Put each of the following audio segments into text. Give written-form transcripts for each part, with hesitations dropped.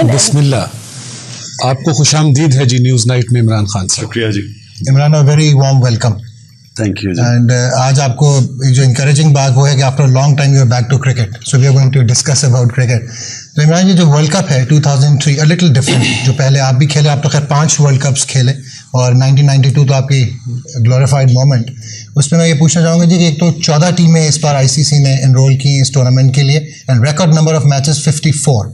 بسم اللہ. آپ کو خوش آمدید ہے جی نیوز نائٹ میں عمران خان صاحب. شکریہ جی. Imran very warm welcome. Thank you. And آج آپ کو جو انکریجنگ بات وہ ہے کہ after long time you are back to cricket, so we are going to discuss about cricket. تو عمران جی جو ورلڈ کپ ہے 2003 اے لٹل ڈفرینٹ, جو پہلے آپ بھی کھیلے, آپ تو خیر 5 ورلڈ کپس کھیلے, اور 1992 تو آپ کی گلوریفائڈ مومنٹ. اس میں یہ پوچھنا چاہوں گا جی کہ ایک تو 14 ٹیمیں اس بار ICC نے انرول کی اس ٹورنامنٹ کے لیے, and record number of matches 54.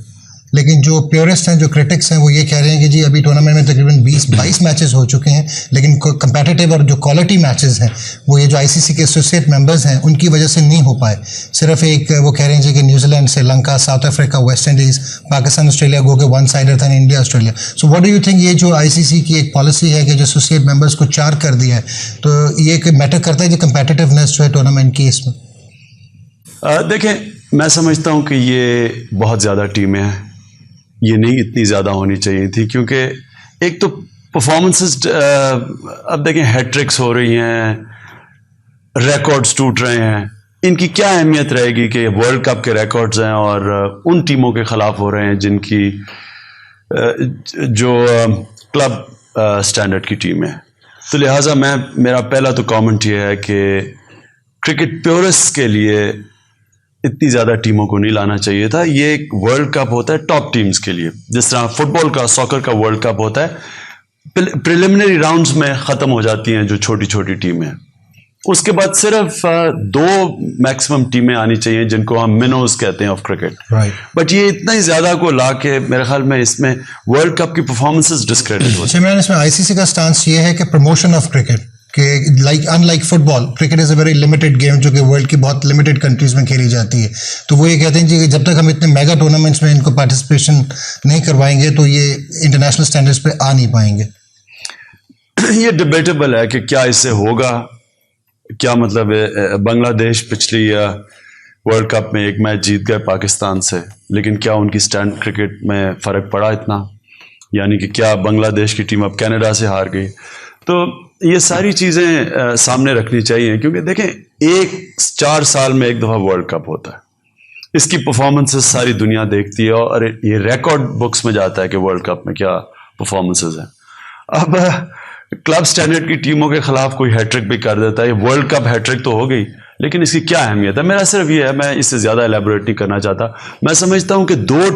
لیکن جو پیورسٹ ہیں, جو کرٹکس ہیں, وہ یہ کہہ رہے ہیں کہ جی ابھی ٹورنامنٹ میں تقریباً 20-22 میچز ہو چکے ہیں, لیکن کمپیٹیٹیو اور جو کوالٹی میچز ہیں وہ یہ جو ICC کے ایسوسیٹ ممبرز ہیں ان کی وجہ سے نہیں ہو پائے. صرف ایک وہ کہہ رہے ہیں جی کہ New Zealand, Sri Lanka, South Africa, West Indies, Pakistan, Australia گو کہ 1 سائڈر تھا, India, Australia. So what do you think, یہ جو ICC کی ایک پالیسی ہے کہ جو ایسوسیٹ ممبرز کو 4 کر دیا ہے, تو یہ ایک میٹر کرتا ہے کہ کمپیٹیٹیونیس جو ہے ٹورنامنٹ کی اس میں؟ دیکھیں, میں سمجھتا ہوں کہ یہ بہت زیادہ ٹیمیں ہیں, یہ نہیں اتنی زیادہ ہونی چاہیے تھی, کیونکہ ایک تو پرفارمنسز, اب دیکھیں ہیٹ ٹرکس ہو رہی ہیں, ریکارڈز ٹوٹ رہے ہیں, ان کی کیا اہمیت رہے گی کہ ورلڈ کپ کے ریکارڈز ہیں اور ان ٹیموں کے خلاف ہو رہے ہیں جن کی جو کلب سٹینڈرڈ کی ٹیم ہے. تو لہٰذا میرا پہلا تو کامنٹ یہ ہے کہ کرکٹ پیورسٹ کے لیے اتنی زیادہ ٹیموں کو نہیں لانا چاہیے تھا. یہ ایک ورلڈ کپ ہوتا ہے ٹاپ ٹیمز کے لیے, جس طرح فٹ بال کا, ساکر کا ورلڈ کپ ہوتا ہے. پریلیمنری راؤنڈز میں ختم ہو جاتی ہیں جو چھوٹی چھوٹی ٹیمیں, اس کے بعد صرف 2 میکسیمم ٹیمیں آنی چاہیے جن کو ہم منوز کہتے ہیں آف کرکٹ. بٹ یہ اتنا ہی زیادہ کو لا کے میرے خیال میں اس میں ورلڈ کپ کی پرفارمنسز ڈسکریڈٹ ہوتی ہیں. اس میں ICC کا سٹانس یہ ہے کہ پروموشن آف کرکٹ, کہ unlike football, cricket is a very limited game جو کہ ورلڈ کی بہت لمیٹڈ کنٹریز میں کھیلی جاتی ہے. تو وہ یہ کہتے ہیں جی کہ جب تک ہم اتنے میگا ٹورنامنٹس میں ان کو پارٹیسپیشن نہیں کروائیں گے تو یہ انٹرنیشنل اسٹینڈرڈس پہ آ نہیں پائیں گے. یہ ڈبیٹیبل ہے کہ کیا اس سے ہوگا, کیا مطلب ہے. بنگلہ دیش پچھلی ورلڈ کپ میں ایک میچ جیت گئے پاکستان سے, لیکن کیا ان کی اسٹینڈ کرکٹ میں فرق پڑا اتنا؟ یعنی کہ کیا بنگلہ دیش کی ٹیم اب کینیڈا سے ہار گئی؟ تو یہ ساری چیزیں سامنے رکھنی چاہیے, کیونکہ دیکھیں 4 سال میں ایک دفعہ ورلڈ کپ ہوتا ہے, اس کی پرفارمنسز ساری دنیا دیکھتی ہے, اور یہ ریکارڈ بکس میں جاتا ہے کہ ورلڈ کپ میں کیا پرفارمنسز ہیں. اب کلب سٹینڈرڈ کی ٹیموں کے خلاف کوئی ہیٹرک بھی کر دیتا ہے, یہ ورلڈ کپ ہیٹرک تو ہو گئی, لیکن اس کی کیا اہمیت ہے؟ میرا صرف یہ ہے, میں اس سے زیادہ ایلیبوریٹ نہیں کرنا چاہتا. میں سمجھتا ہوں کہ 2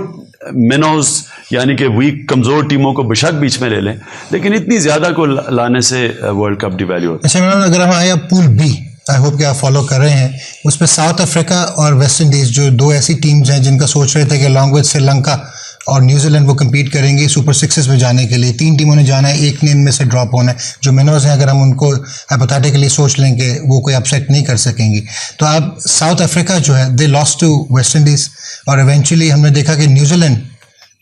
منوز یعنی کہ ویک کمزور ٹیموں کو بشک بیچ میں لے لیں, لیکن اتنی زیادہ کو لانے سے ورلڈ کپ ڈی ویلیو ہوتا ہے. اچھا, اگر ہم آئے پول بی, آئی ہوپ کہ آپ فالو کر رہے ہیں, اس پہ ساؤتھ افریقہ اور ویسٹ انڈیز جو 2 ایسی ٹیمز ہیں جن کا سوچ رہے تھے کہ along with سری لنکا اور نیوزی لینڈ وہ کمپیٹ کریں گے سپر 6 میں جانے کے لیے. 3 ٹیموں نے جانا ہے, ایک نے ان میں سے ڈراپ ہونا ہے. جو منوز ہیں اگر ہم ان کو ہائپوتھیٹیکلی سوچ لیں کہ وہ کوئی اپسیٹ نہیں کر سکیں گی, تو اب ساؤتھ افریقہ جو ہے دے لاسٹ ٹو ویسٹ انڈیز, اور ایونچولی ہم نے دیکھا کہ نیوزی لینڈ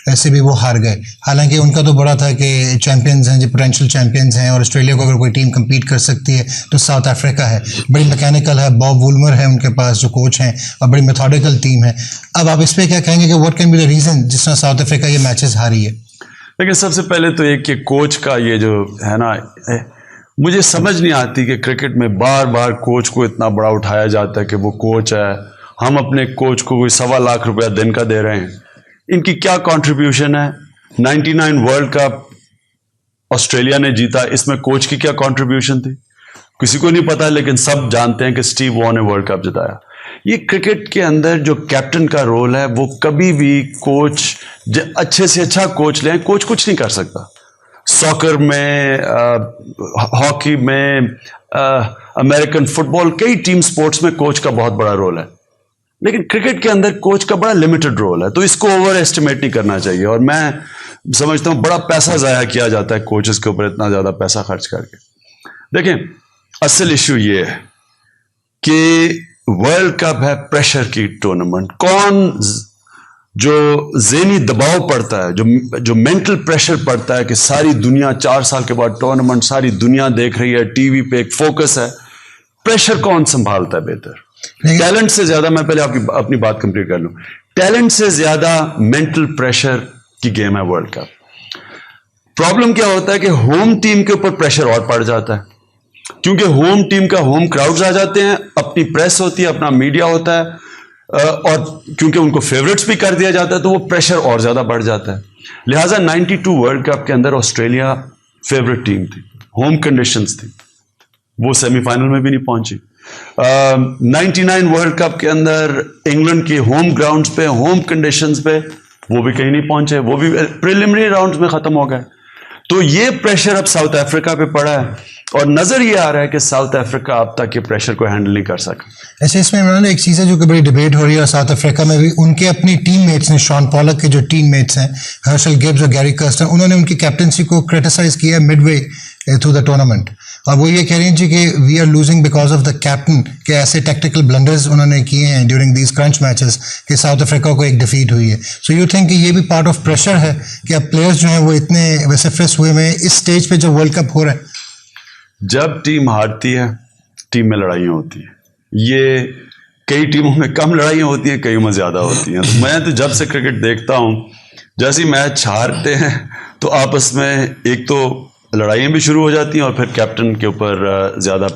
ایسے بھی وہ ہار گئے. حالانکہ ان کا تو بڑا تھا کہ چیمپئنز ہیں, جو پوٹینشیل چیمپئنز ہیں, اور آسٹریلیا کو اگر کوئی ٹیم کمپیٹ کر سکتی ہے تو ساؤتھ افریقہ ہے. بڑی میکینیکل ہے, باب وولمر ہے ان کے پاس جو کوچ ہیں, اور بڑی میتھوڈیکل ٹیم ہے. اب آپ اس پہ کیا کہیں گے کہ what can be the reason جس طرح ساؤتھ افریقہ یہ میچز ہاری ہے؟ لیکن سب سے پہلے تو ایک کہ کوچ کا یہ جو ہے نا, مجھے سمجھ نہیں آتی کہ کرکٹ میں بار بار کوچ کو اتنا بڑا اٹھایا جاتا ہے کہ وہ کوچ ہے, ہم اپنے کوچ کو کوئی 1.25 لاکھ روپیہ دن کا دے رہے ہیں. ان کی کیا کنٹریبیوشن ہے؟ 99 ورلڈ کپ آسٹریلیا نے جیتا, اس میں کوچ کی کیا کنٹریبیوشن تھی کسی کو نہیں پتا, لیکن سب جانتے ہیں کہ اسٹیو وار نے ورلڈ کپ جتایا. یہ کرکٹ کے اندر جو کیپٹن کا رول ہے وہ کبھی بھی کوچ اچھے سے اچھا کوچ لیں, کوچ کچھ نہیں کر سکتا. ساکر میں, ہاکی میں, امریکن فٹ بال, کئی ٹیم سپورٹس میں کوچ کا بہت بڑا رول ہے, لیکن کرکٹ کے اندر کوچ کا بڑا لمیٹڈ رول ہے. تو اس کو اوور ایسٹیمیٹ نہیں کرنا چاہیے, اور میں سمجھتا ہوں بڑا پیسہ ضائع کیا جاتا ہے کوچز کے اوپر, اتنا زیادہ پیسہ خرچ کر کے. دیکھیں اصل ایشو یہ ہے کہ ورلڈ کپ ہے پریشر کی ٹورنامنٹ. کون جو ذہنی دباؤ پڑتا ہے, جو مینٹل پریشر پڑتا ہے کہ ساری دنیا 4 سال کے بعد ٹورنامنٹ ساری دنیا دیکھ رہی ہے, ٹی وی پہ ایک فوکس ہے, پریشر کون سنبھالتا ہے بہتر؟ ٹیلنٹ سے زیادہ, میں پہلے اپنی بات کمپلیٹ کر لوں, ٹیلنٹ سے زیادہ مینٹل پریشر کی گیم ہے ورلڈ کپ. پرابلم کیا ہوتا ہے کہ ہوم ٹیم کے اوپر پریشر اور پڑ جاتا ہے, کیونکہ ہوم ٹیم کا ہوم کراؤڈز آ جاتے ہیں, اپنی پریس ہوتی ہے, اپنا میڈیا ہوتا ہے, اور کیونکہ ان کو فیوریٹس بھی کر دیا جاتا ہے تو وہ پریشر اور زیادہ بڑھ جاتا ہے. لہٰذا 92 ورلڈ کپ کے اندر آسٹریلیا فیوریٹ ٹیم تھی, ہوم کنڈیشنز تھی, وہ سیمی فائنل میں بھی نہیں پہنچی. 99 ورلڈ کپ کے اندر انگلینڈ کے ہوم گراؤنڈز پہ, ہوم کنڈیشنز پہ وہ بھی کہیں نہیں پہنچے, وہ بھی پریلیمنری راؤنڈز میں ختم ہو گئے. تو یہ پریشر اب ساؤتھ افریقہ پہ پڑا ہے, اور نظر یہ آ رہا ہے کہ ساؤتھ افریقہ اب تک یہ پریشر کو ہینڈل نہیں کر سکا. ایسے اس میں عمران ایک چیز ہے جو کہ بڑی ڈیبیٹ ہو رہی ہے, اور ساؤتھ افریقہ میں بھی ان کے اپنی ٹیم میٹس نے, شان پالک کے جو ٹیم میٹس ہیں ہرشل گبز اور گیری کرسٹن, انہوں نے ان کی کیپٹنسی کو کرٹیسائز کیا midway through the tournament, اور وہ یہ کہہ رہی ہیں جی کہ we are losing because of the captain, کہ ایسے ٹیکٹیکل بلنڈرز انہوں نے کیے ہیں ڈیورنگ دیز کرنچ میچز کہ ساؤتھ افریقہ کو ایک ڈیفیٹ ہوئی ہے. سو یو تھنک کہ یہ بھی پارٹ آف پریشر ہے کہ اب پلیئرز جو ہیں وہ اتنے ویسفرس ہوئے ہوئے ہیں اس اسٹیج پہ جو ورلڈ کپ ہو رہا ہے. جب ٹیم ہارتی ہے ٹیم میں لڑائیاں ہوتی ہیں, یہ کئی ٹیموں میں کم لڑائیاں ہوتی ہیں, کئی میں زیادہ ہوتی ہیں. میں تو جب سے کرکٹ دیکھتا ہوں, جیسے میچ ہارتے ہیں تو آپس میں ایک تو لڑائیاں بھی شروع ہو جاتی ہیں, اور پھر کیپٹن کے اوپر زیادہ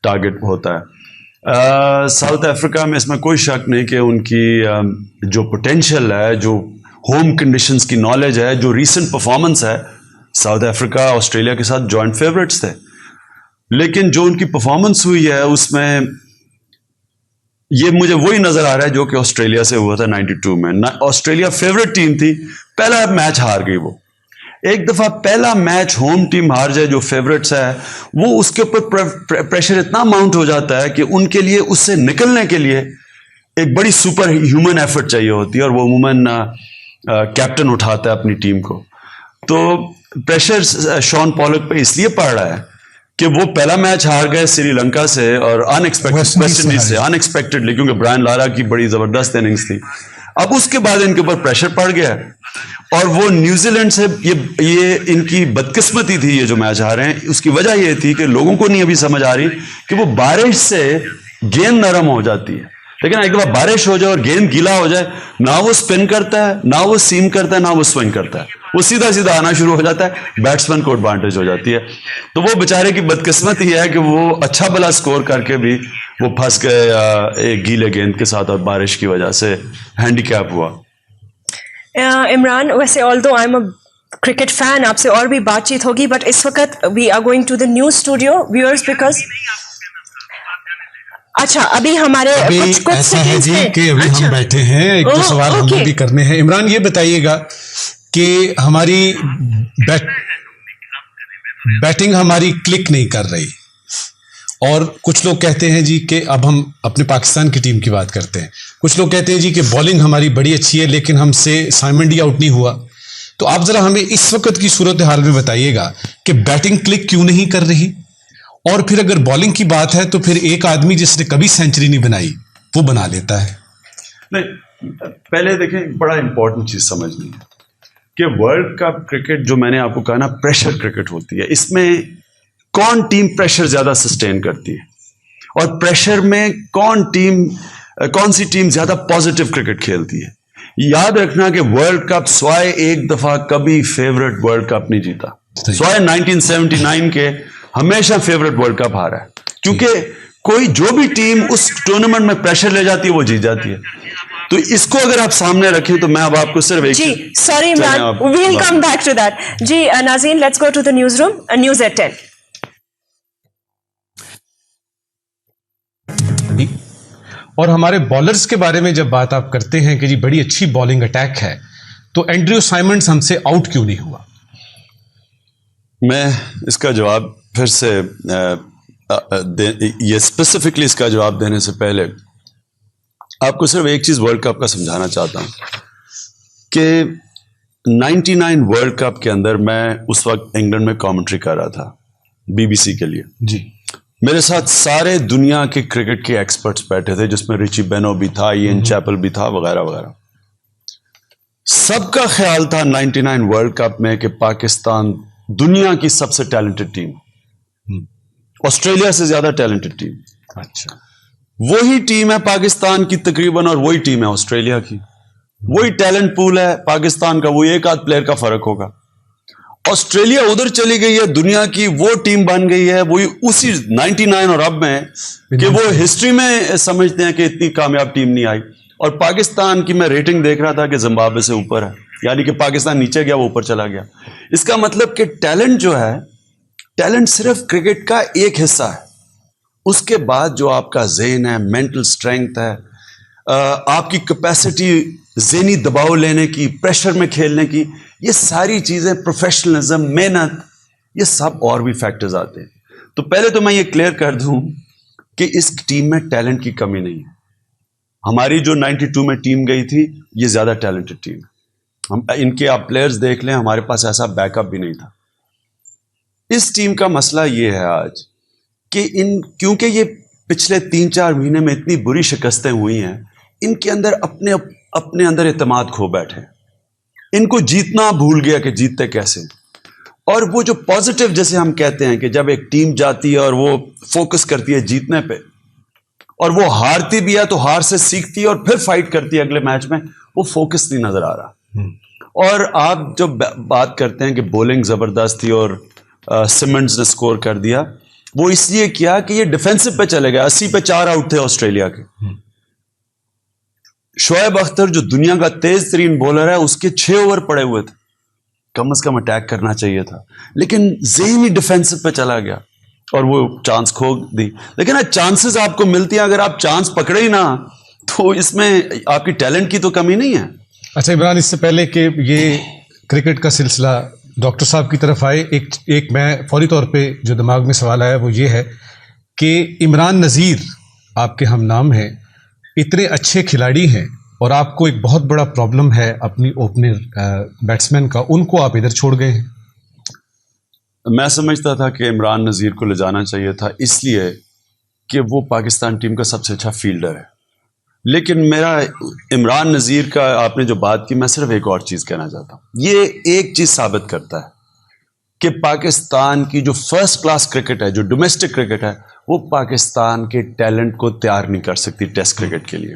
ٹارگٹ ہوتا ہے. ساؤتھ افریقہ میں اس میں کوئی شک نہیں کہ ان کی جو پوٹینشیل ہے, جو ہوم کنڈیشنز کی نالج ہے, جو ریسنٹ پرفارمنس ہے, ساؤتھ افریقہ آسٹریلیا کے ساتھ جوائنٹ فیوریٹس تھے. لیکن جو ان کی پرفارمنس ہوئی ہے اس میں یہ مجھے وہی نظر آ رہا ہے جو کہ آسٹریلیا سے ہوا تھا 92 میں. آسٹریلیا فیوریٹ ٹیم تھی, پہلا میچ ہار گئی. وہ ایک دفعہ پہلا میچ ہوم ٹیم ہار جائے جو فیوریٹس ہے, وہ اس کے اوپر پریشر اتنا ماؤنٹ ہو جاتا ہے کہ ان کے لیے اس سے نکلنے کے لیے ایک بڑی سپر ہیومن ایفرٹ چاہیے ہوتی ہے, اور وہ عموماً کیپٹن اٹھاتا ہے اپنی ٹیم کو. تو پریشر شان پالک پہ اس لیے پڑ رہا ہے کہ وہ پہلا میچ ہار گئے سری لنکا سے, اور ویسٹ انڈیز سے ان ایکسپیکٹڈلی, کیونکہ برائن لارا کی بڑی زبردست اننگز تھی. اب اس کے بعد ان کے اوپر پریشر پڑ گیا, اور وہ نیوزی لینڈ سے یہ ان کی بدقسمتی تھی, یہ جو میچ ہارے ہیں اس کی وجہ یہ تھی کہ لوگوں کو نہیں ابھی سمجھ آ رہی کہ وہ بارش سے گیند نرم ہو جاتی ہے, لیکن ایک دفعہ بارش ہو جائے اور گیند گیلا ہو جائے, نہ وہ اسپن کرتا ہے, نہ وہ سیم کرتا ہے, نہ وہ سوئنگ کرتا ہے, وہ سیدھا سیدھا آنا شروع ہو جاتا ہے, بیٹسمین کو ایڈوانٹیج ہو جاتی ہے. تو وہ بیچارے کی بدقسمت یہ ہے کہ وہ اچھا بلا سکور کر کے بھی وہ پھنس گئے ایک گیلے گیند کے ساتھ, اور بارش کی وجہ سے ہینڈی کیپ ہوا. عمران, ویسے آلدو I am a cricket fan, آپ سے اور بھی بات چیت ہوگی, بٹ اس وقت we are going to the news studio viewers, because اچھا ابھی ہمارے ایسا ہے جی کہ ابھی ہم بیٹھے ہیں, ایک دو سوال ہمیں بھی کرنے ہیں. عمران یہ بتائیے گا کہ ہماری بیٹنگ ہماری کلک نہیں کر رہی, اور کچھ لوگ کہتے ہیں جی کہ اب ہم اپنے پاکستان کی ٹیم کی بات کرتے ہیں, کچھ لوگ کہتے ہیں جی کہ بالنگ ہماری بڑی اچھی ہے لیکن ہم سے سائمن ڈی آؤٹ نہیں ہوا. تو آپ ذرا ہمیں اس وقت کی صورتحال میں بتائیے گا کہ بیٹنگ کلک کیوں نہیں کر رہی, اور پھر اگر بالنگ کی بات ہے تو پھر ایک آدمی جس نے کبھی سینچری نہیں بنائی وہ بنا لیتا ہے. نہیں, پہلے دیکھیں بڑا امپورٹنٹ چیز سمجھنی ہے کہ ورلڈ کپ کرکٹ جو میں نے آپ کو کہا نا پریشر کرکٹ ہوتی ہے, اس میں کون ٹیم پریشر زیادہ سسٹین کرتی ہے, اور پریشر میں کون سی ٹیم زیادہ پازیٹیو کرکٹ کھیلتی ہے. یاد رکھنا کہ ورلڈ کپ سوائے ایک دفعہ کبھی فیورٹ ورلڈ کپ نہیں جیتا, سوائے 1979 کے ہمیشہ فیورٹ ورلڈ کپ ہارا ہے, کیونکہ کوئی جو بھی ٹیم اس ٹورنامنٹ میں پریشر لے جاتی ہے وہ جیت جاتی ہے. تو اس کو اگر آپ سامنے رکھیں تو میں اب آپ کو صرف ایک جی sorry Imran, we will come back to that. جی ناظرین, let's go to the news room, news at 10. اور ہمارے بالرز کے بارے میں جب بات آپ کرتے ہیں کہ جی بڑی اچھی بالنگ اٹیک ہے, تو اینڈریو سائمنڈز ہم سے آؤٹ کیوں نہیں ہوا؟ میں اس کا جواب پھر سے یہ اسپیسیفکلی اس کا جواب دینے سے پہلے آپ کو صرف ایک چیز ورلڈ کپ کا سمجھانا چاہتا ہوں کہ 99 ورلڈ کپ کے اندر میں اس وقت انگلینڈ میں کامنٹری کر رہا تھا BBC کے لیے. جی, میرے ساتھ سارے دنیا کے کرکٹ کے ایکسپرٹس بیٹھے تھے, جس میں رچی بینو بھی تھا, این چیپل بھی تھا, وغیرہ وغیرہ. سب کا خیال تھا 99 ورلڈ کپ میں کہ پاکستان دنیا کی سب سے ٹیلنٹڈ ٹیم, آسٹریلیا سے زیادہ ٹیلنٹڈ ٹیم. اچھا, وہی ٹیم ہے پاکستان کی تقریباً, اور وہی ٹیم ہے آسٹریلیا کی. وہی ٹیلنٹ پول ہے پاکستان کا, وہی ایک آدھ پلیئر کا فرق ہوگا. آسٹریلیا ادھر چلی گئی ہے, دنیا کی وہ ٹیم بن گئی ہے, وہی اسی 99 اور اب میں کہ وہ ہسٹری میں سمجھتے ہیں کہ اتنی کامیاب ٹیم نہیں آئی. اور پاکستان کی میں ریٹنگ دیکھ رہا تھا کہ زمبابوے سے اوپر ہے, یعنی کہ پاکستان نیچے گیا وہ اوپر چلا گیا. اس کا مطلب کہ ٹیلنٹ جو ہے, ٹیلنٹ صرف کرکٹ کا ایک حصہ ہے. اس کے بعد جو آپ کا ذہن ہے, مینٹل سٹرینگتھ ہے, آپ کی کیپیسٹی ذہنی دباؤ لینے کی, پریشر میں کھیلنے کی, یہ ساری چیزیں, پروفیشنلزم, محنت, یہ سب اور بھی فیکٹرز آتے ہیں. تو پہلے تو میں یہ کلیئر کر دوں کہ اس ٹیم میں ٹیلنٹ کی کمی نہیں ہے. ہماری جو 92 میں ٹیم گئی تھی یہ زیادہ ٹیلنٹڈ ٹیم ہے. ہم ان کے آپ پلیئرز دیکھ لیں, ہمارے پاس ایسا بیک اپ بھی نہیں تھا. اس ٹیم کا مسئلہ یہ ہے آج کہ کیونکہ یہ پچھلے 3-4 مہینے میں اتنی بری شکستیں ہوئی ہیں, ان کے اندر اپنے اندر اعتماد کھو بیٹھے. ان کو جیتنا بھول گیا کہ جیتتے کیسے. اور وہ جو پازیٹیو جیسے ہم کہتے ہیں کہ جب ایک ٹیم جاتی ہے اور وہ فوکس کرتی ہے جیتنے پہ, اور وہ ہارتی بھی ہے تو ہار سے سیکھتی ہے اور پھر فائٹ کرتی ہے اگلے میچ میں, وہ فوکس نہیں نظر آ رہا. اور آپ جب بات کرتے ہیں کہ بولنگ زبردست تھی اور سیمنڈز نے سکور کر دیا, وہ اس لیے کیا کہ یہ ڈیفینسو پہ چلے گئے. 80 پہ 4 آؤٹ تھے آسٹریلیا کے. شعیب اختر جو دنیا کا تیز ترین بولر ہے, اس کے 6 اوور پڑے ہوئے تھے, کم از کم اٹیک کرنا چاہیے تھا, لیکن ذہنی ڈیفینسو پہ چلا گیا اور وہ چانس کھو دی. لیکن چانسز آپ کو ملتی ہیں, اگر آپ چانس پکڑے ہی نہ تو اس میں آپ کی ٹیلنٹ کی تو کمی نہیں ہے. اچھا عمران, اس سے پہلے کہ یہ کرکٹ کا سلسلہ ڈاکٹر صاحب کی طرف آئے, ایک میں فوری طور پہ جو دماغ میں سوال آیا وہ یہ ہے کہ عمران نذیر آپ کے ہم نام ہیں, اتنے اچھے کھلاڑی ہیں, اور آپ کو ایک بہت بڑا پرابلم ہے اپنی اوپنر بیٹسمین کا, ان کو آپ ادھر چھوڑ گئے ہیں. میں سمجھتا تھا کہ عمران نذیر کو لے جانا چاہیے تھا, اس لیے کہ وہ پاکستان ٹیم کا سب سے اچھا فیلڈر ہے. لیکن میرا عمران نذیر کا آپ نے جو بات کی, میں صرف ایک اور چیز کہنا چاہتا ہوں. یہ ایک چیز ثابت کرتا ہے کہ پاکستان کی جو فرسٹ کلاس کرکٹ ہے, جو ڈومیسٹک کرکٹ ہے, وہ پاکستان کے ٹیلنٹ کو تیار نہیں کر سکتی ٹیسٹ کرکٹ کے لیے.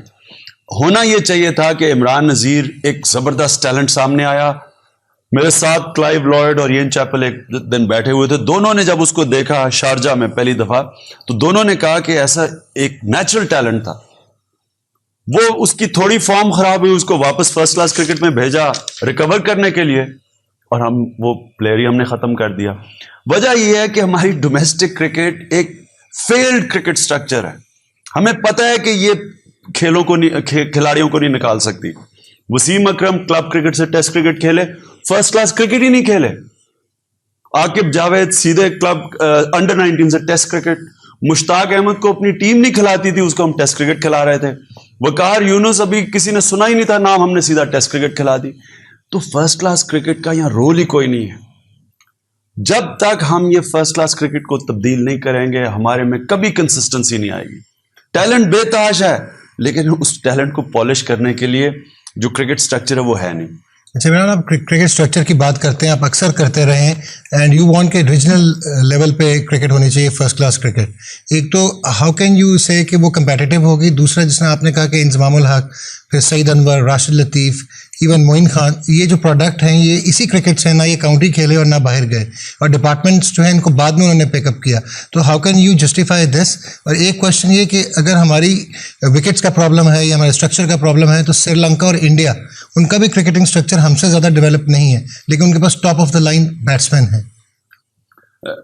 ہونا یہ چاہیے تھا کہ عمران نذیر ایک زبردست ٹیلنٹ سامنے آیا. میرے ساتھ کلائیو لائڈ اور یین چیپل ایک دن بیٹھے ہوئے تھے, دونوں نے جب اس کو دیکھا شارجہ میں پہلی دفعہ, تو دونوں نے کہا کہ ایسا ایک نیچرل ٹیلنٹ تھا. وہ اس کی تھوڑی فارم خراب ہوئی, اس کو واپس فرسٹ کلاس کرکٹ میں بھیجا ریکور کرنے کے لیے, اور وہ پلیئر ہی ہم نے ختم کر دیا. وجہ یہ ہے کہ ہماری ڈومیسٹک کرکٹ ایک فیلڈ کرکٹ سٹرکچر ہے. ہمیں پتہ ہے کہ یہ کھلاڑیوں کو نہیں نکال سکتی. وسیم اکرم کلب کرکٹ سے ٹیسٹ کرکٹ کھیلے, فرسٹ کلاس کرکٹ ہی نہیں کھیلے. عاقب جاوید سیدھے کلب انڈر 19 سے ٹیسٹ کرکٹ. مشتاق احمد کو اپنی ٹیم نہیں کھلاتی تھی, اس کو ہم ٹیسٹ کرکٹ کھلا رہے تھے. وقار یونس ابھی کسی نے سنا ہی نہیں تھا نام, ہم نے سیدھا ٹیسٹ کرکٹ کھلا دی. تو فرسٹ کلاس کرکٹ کا یہاں رول ہی کوئی نہیں ہے. جب تک ہم یہ فرسٹ کلاس کرکٹ کو تبدیل نہیں کریں گے, ہمارے میں کبھی کنسسٹنسی نہیں آئے گی. ٹیلنٹ بے تاش ہے, لیکن اس ٹیلنٹ کو پالش کرنے کے لیے جو کرکٹ سٹرکچر ہے وہ ہے نہیں. اچھا عمران, آپ کرکٹ اسٹرکچر کی بات کرتے ہیں, آپ اکثر کرتے رہے ہیں, اینڈ یو وانٹ کہ ریجنل لیول پہ کرکٹ ہونی چاہیے, فرسٹ کلاس کرکٹ. ایک تو ہاؤ کین یو سے کہ وہ کمپیٹیٹیو ہوگی, دوسرا جس نے آپ نے کہا کہ انضمام الحق, پھر سعید انور, راشد لطیف, ایون معین خان, یہ جو پروڈکٹ ہیں یہ اسی کرکٹ سے, نہ یہ کاؤنٹی کھیلے اور نہ باہر گئے, اور ڈپارٹمنٹس جو ہیں ان کو بعد میں انہوں نے پک اپ کیا. تو ہاؤ کین یو جسٹیفائی دس؟ اور ایک کوشچن یہ کہ اگر ہماری وکٹس کا پرابلم ہے یا ہمارے اسٹرکچر کا پرابلم ہے, تو سری لنکا اور انڈیا, ان کا بھی کرکٹنگ اسٹرکچر ہم سے زیادہ ڈیولپ نہیں ہے, لیکن ان کے پاس top of the line batsman ہیں.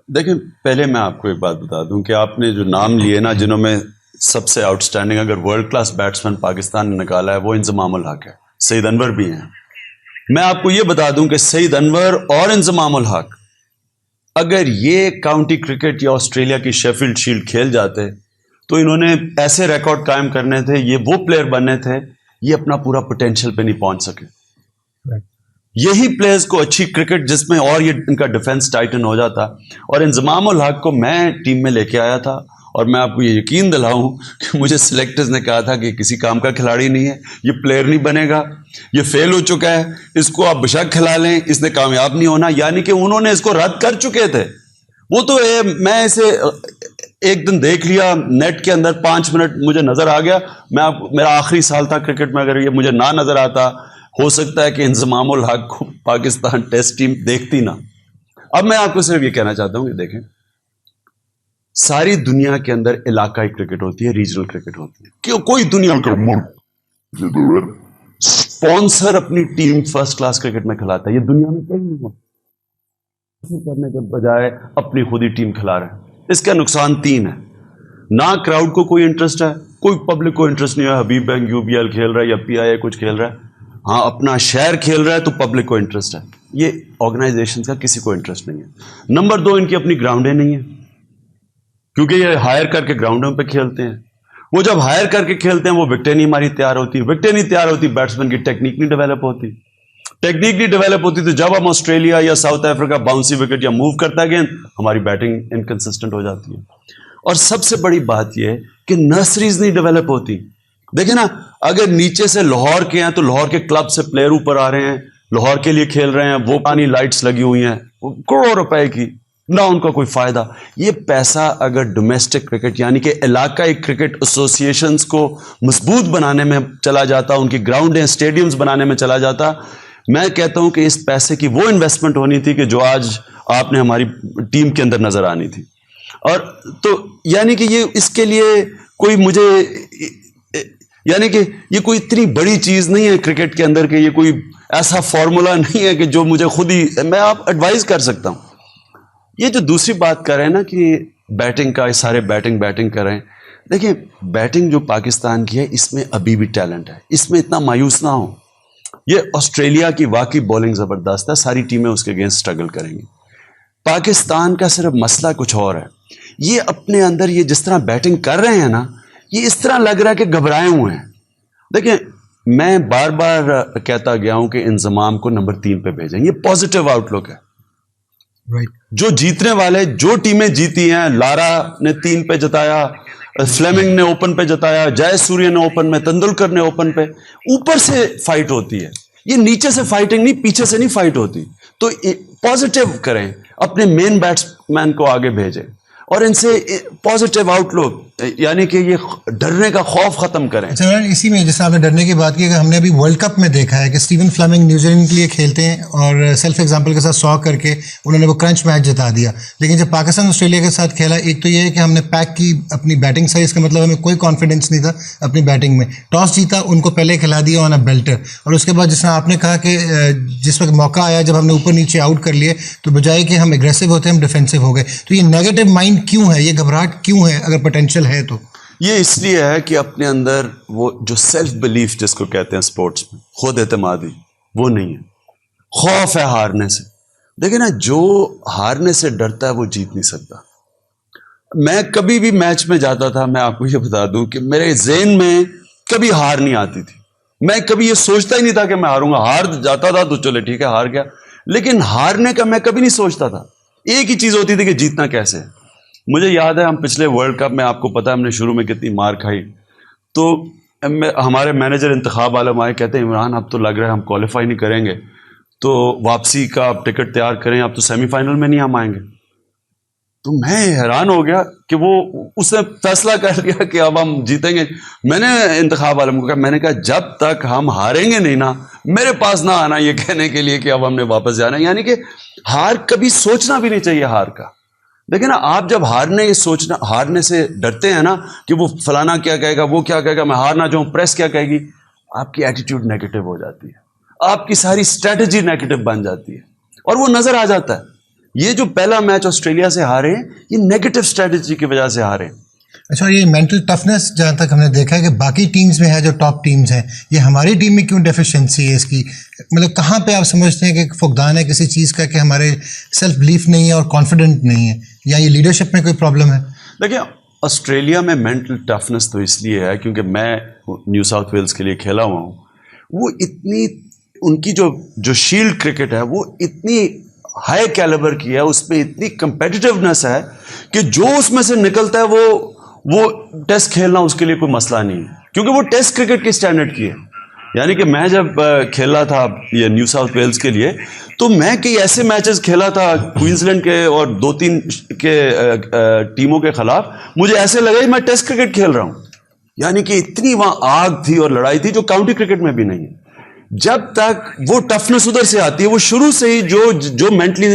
دیکھیں, پہلے میں آپ کو ایک بات بتا دوں کہ آپ نے جو نام لیے نا, جنہوں میں سب سے آؤٹ اسٹینڈنگ اگر ورلڈ کلاس بیٹسمین پاکستان نے نکالا ہے, وہ انضمام الحق ہے, سعید انور بھی ہیں. میں آپ کو یہ بتا دوں کہ سعید انور اور انضمام الحق اگر یہ کاؤنٹی کرکٹ یا آسٹریلیا کی شیفیلڈ شیلڈ کھیل جاتے تو انہوں نے ایسے ریکارڈ قائم کرنے تھے, یہ وہ پلیئر بننے تھے, یہ اپنا پورا پوٹینشیل پہ نہیں پہنچ سکے. یہی پلیئرز کو اچھی کرکٹ جس میں اور یہ ان کا ڈیفنس ٹائٹن ہو جاتا. اور انضمام الحق کو میں ٹیم میں لے کے آیا تھا, اور میں آپ کو یہ یقین دلاؤں کہ مجھے سلیکٹرز نے کہا تھا کہ کسی کام کا کھلاڑی نہیں ہے, یہ پلیئر نہیں بنے گا, یہ فیل ہو چکا ہے, اس کو آپ بشک کھلا لیں, اس نے کامیاب نہیں ہونا. یعنی کہ انہوں نے اس کو رد کر چکے تھے. وہ تو میں اسے ایک دن دیکھ لیا نیٹ کے اندر, 5 منٹ مجھے نظر آ گیا. میرا آخری سال تھا کرکٹ میں, اگر یہ مجھے نہ نظر آتا, ہو سکتا ہے کہ انضمام الحق کو پاکستان ٹیسٹ ٹیم دیکھتی نہ. اب میں آپ کو صرف یہ کہنا چاہتا ہوں کہ دیکھیں ساری دنیا کے اندر علاقائی کرکٹ ہوتی ہے, ریجنل کرکٹ ہوتی ہے. کیوں کوئی دنیا کا ملک اسپانسر اپنی ٹیم فرسٹ کلاس کرکٹ میں کھلاتا ہے, یہ دنیا میں کہیں نہیں ہوتا. کرنے کے بجائے اپنی خود ہی ٹیم کھلا رہے ہیں. اس کا نقصان 3 ہے. نہ کراؤڈ کو کوئی انٹرسٹ ہے, کوئی پبلک کو انٹرسٹ نہیں ہے. حبیب بینک UBL کھیل رہا ہے یا PIA کچھ کھیل رہا ہے, ہاں اپنا شہر کھیل رہا ہے تو پبلک کو انٹرسٹ ہے. یہ آرگنائزیشن کا کسی کو انٹرسٹ نہیں ہے. نمبر 2 ان کی اپنی گراؤنڈیں نہیں ہیں, کیونکہ یہ ہائر کر کے گراؤنڈوں پہ کھیلتے ہیں. وہ جب ہائر کر کے کھیلتے ہیں وہ وکٹیں نہیں ہماری تیار ہوتی, وکٹیں نہیں تیار ہوتی, بیٹسمین کی ٹیکنیک نہیں ڈیولپ ہوتی. ٹیکنیک نہیں ڈیولپ ہوتی تو جب ہم آسٹریلیا یا ساؤتھ افریقہ باؤنسی وکٹ یا موو کرتا ہے گیند, ہماری بیٹنگ انکنسسٹنٹ ہو جاتی ہے. اور سب سے بڑی بات یہ ہے کہ نرسریز نہیں ڈیولپ ہوتی. دیکھیں نا, اگر نیچے سے لاہور کے ہیں تو لاہور کے کلب سے پلیئر اوپر آ رہے ہیں, لاہور کے لیے کھیل رہے ہیں, وہ پانی لائٹس لگی ہوئی ہیں کروڑوں روپے کی, نہ ان کا کوئی فائدہ. یہ پیسہ اگر ڈومیسٹک کرکٹ یعنی کہ علاقائی کرکٹ ایسوسیشنز کو مضبوط بنانے میں چلا جاتا, ان کی گراؤنڈیں اسٹیڈیمز بنانے میں چلا جاتا, میں کہتا ہوں کہ اس پیسے کی وہ انویسٹمنٹ ہونی تھی کہ جو آج آپ نے ہماری ٹیم کے اندر نظر آنی تھی. اور تو یعنی کہ یہ اس کے لیے کوئی مجھے یعنی کہ یہ کوئی اتنی بڑی چیز نہیں ہے کرکٹ کے اندر کہ یہ کوئی ایسا فارمولا نہیں ہے کہ جو مجھے خود ہی میں آپ ایڈوائز کر سکتا ہوں. یہ جو دوسری بات کر رہے ہیں نا کہ بیٹنگ کا, سارے بیٹنگ کر رہے ہیں, دیکھیں بیٹنگ جو پاکستان کی ہے اس میں ابھی بھی ٹیلنٹ ہے, اس میں اتنا مایوس نہ ہو. یہ آسٹریلیا کی واقعی بولنگ زبردست ہے, ساری ٹیمیں اس کے اگینسٹ اسٹرگل کریں گی. پاکستان کا صرف مسئلہ کچھ اور ہے. یہ اپنے اندر یہ جس طرح بیٹنگ کر رہے ہیں نا, یہ اس طرح لگ رہا ہے کہ گھبرائے ہوئے ہیں. دیکھیں میں بار بار کہتا گیا ہوں کہ انضمام کو نمبر 3 پہ بھیجیں, یہ پازیٹیو آؤٹ لک ہے. جو جیتنے والے, جو ٹیمیں جیتی ہیں, لارا نے 3 پہ جتایا, فلیمنگ نے اوپن پہ جتایا, جے سوریہ نے اوپن میں, تندولکر نے اوپن پہ, اوپر سے فائٹ ہوتی ہے. یہ نیچے سے فائٹنگ نہیں, پیچھے سے نہیں فائٹ ہوتی. تو پازیٹیو کریں, اپنے مین بیٹسمین کو آگے بھیجیں اور ان سے پازیٹیو آؤٹ لک یعنی کہ یہ ڈرنے کا خوف ختم کریں. اسی میں جیسے آپ نے ڈرنے کی بات کی, کہ ہم نے ابھی ورلڈ کپ میں دیکھا ہے کہ اسٹیون فلیمنگ نیوزی لینڈ کے لیے کھیلتے ہیں اور سیلف ایگزامپل کے ساتھ 100 کر کے انہوں نے وہ کرنچ میچ جتا دیا. لیکن جب پاکستان آسٹریلیا کے ساتھ کھیلا, ایک تو یہ ہے کہ ہم نے پیک کی اپنی بیٹنگ سے, اس کا مطلب ہمیں کوئی کانفیڈنس نہیں تھا اپنی بیٹنگ میں. ٹاس جیتا, ان کو پہلے کھلا دیا آن اے بیلٹر, اور اس کے بعد جس طرح آپ نے کہا کہ جس وقت موقع آیا جب ہم نے اوپر نیچے آؤٹ کر لیے تو بجائے کہ ہم اگریسو ہوتے ہم ڈیفینسو ہو گئے. تو یہ نیگیٹو مائنڈ کیوں ہے, یہ گھبراہٹ کیوں ہے اگر پوٹینشیل ہے تو؟ یہ اس لیے ہے کہ اپنے اندر وہ جو سیلف بلیف جس کو کہتے ہیں سپورٹس میں, خود اعتمادی, وہ نہیں ہے. خوف ہے ہارنے سے. دیکھیں نا, جو ہارنے سے ڈرتا ہے وہ جیت نہیں سکتا. میں کبھی بھی میچ میں جاتا تھا, میں آپ کو یہ بتا دوں کہ میرے ذہن میں کبھی ہار نہیں آتی تھی. میں کبھی یہ سوچتا ہی نہیں تھا کہ میں ہاروں گا. ہار جاتا تھا تو چلے ٹھیک ہے ہار گیا, لیکن ہارنے کا میں کبھی نہیں سوچتا تھا. ایک ہی چیز ہوتی تھی کہ جیتنا کیسے ہے. مجھے یاد ہے ہم پچھلے ورلڈ کپ میں, آپ کو پتا ہے ہم نے شروع میں کتنی مار کھائی, تو ہمارے مینیجر انتخاب عالم آئے, کہتے ہیں عمران اب تو لگ رہا ہے ہم کوالیفائی نہیں کریں گے, تو واپسی کا آپ ٹکٹ تیار کریں, اب تو سیمی فائنل میں نہیں ہم آئیں گے. تو میں حیران ہو گیا کہ وہ اس نے فیصلہ کر لیا کہ اب ہم جیتیں گے. میں نے انتخاب عالم کو کہا, میں نے کہا جب تک ہم ہاریں گے نہیں نا, میرے پاس نہ آنا یہ کہنے کے لیے کہ اب ہم نے واپس جانا ہے. یعنی کہ ہار کبھی سوچنا بھی نہیں چاہیے ہار کا. دیکھیں نا, آپ جب ہارنے سے ڈرتے ہیں نا کہ وہ فلانا کیا کہے گا, وہ کیا کہے گا, میں ہار نہ جاؤں, پریس کیا کہے گی, آپ کی ایٹیٹیوڈ نیگیٹو ہو جاتی ہے, آپ کی ساری اسٹریٹجی نیگیٹو بن جاتی ہے, اور وہ نظر آ جاتا ہے. یہ جو پہلا میچ آسٹریلیا سے ہارے, یہ نیگیٹو اسٹریٹجی کی وجہ سے ہارے. اچھا, یہ مینٹل ٹفنس جہاں تک ہم نے دیکھا ہے کہ باقی ٹیمز میں ہے, جو ٹاپ ٹیمز ہیں, یہ ہماری ٹیم میں کیوں ڈیفیشنسی ہے اس کی؟ مطلب کہاں پہ آپ سمجھتے ہیں کہ فقدان ہے کسی چیز کا, کہ ہمارے سیلف بلیف نہیں ہے اور کانفیڈنٹ نہیں ہے, یا یہ لیڈرشپ میں کوئی پرابلم ہے؟ دیکھیں, آسٹریلیا میں مینٹل ٹفنس تو اس لیے ہے کیونکہ میں نیو ساؤتھ ویلز کے لیے کھیلا ہوا ہوں. وہ اتنی ان کی جو شیلڈ کرکٹ ہے وہ اتنی ہائی کیلیبر کی ہے, اس میں اتنی کمپیٹیٹیونیس ہے کہ جو اس میں سے نکلتا ہے وہ ٹیسٹ کھیلنا اس کے لیے کوئی مسئلہ نہیں ہے, کیونکہ وہ ٹیسٹ کرکٹ کے سٹینڈرڈ کی ہے. یعنی کہ میں جب کھیلا تھا یہ نیو ساؤتھ ویلز کے لیے, تو میں کئی ایسے میچز کھیلا تھا کوئنز لینڈ کے اور 2-3 کے ٹیموں کے خلاف, مجھے ایسے لگا کہ میں ٹیسٹ کرکٹ کھیل رہا ہوں. یعنی کہ اتنی وہاں آگ تھی اور لڑائی تھی جو کاؤنٹی کرکٹ میں بھی نہیں ہے. جب تک وہ ٹفنس ادھر سے آتی ہے, وہ شروع سے ہی جو مینٹلی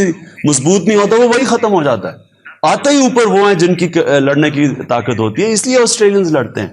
مضبوط نہیں ہوتا وہ وہی ختم ہو جاتا ہے. آتے ہی اوپر وہ ہیں جن کی لڑنے کی طاقت ہوتی ہے, اس لیے آسٹریلینز لڑتے ہیں.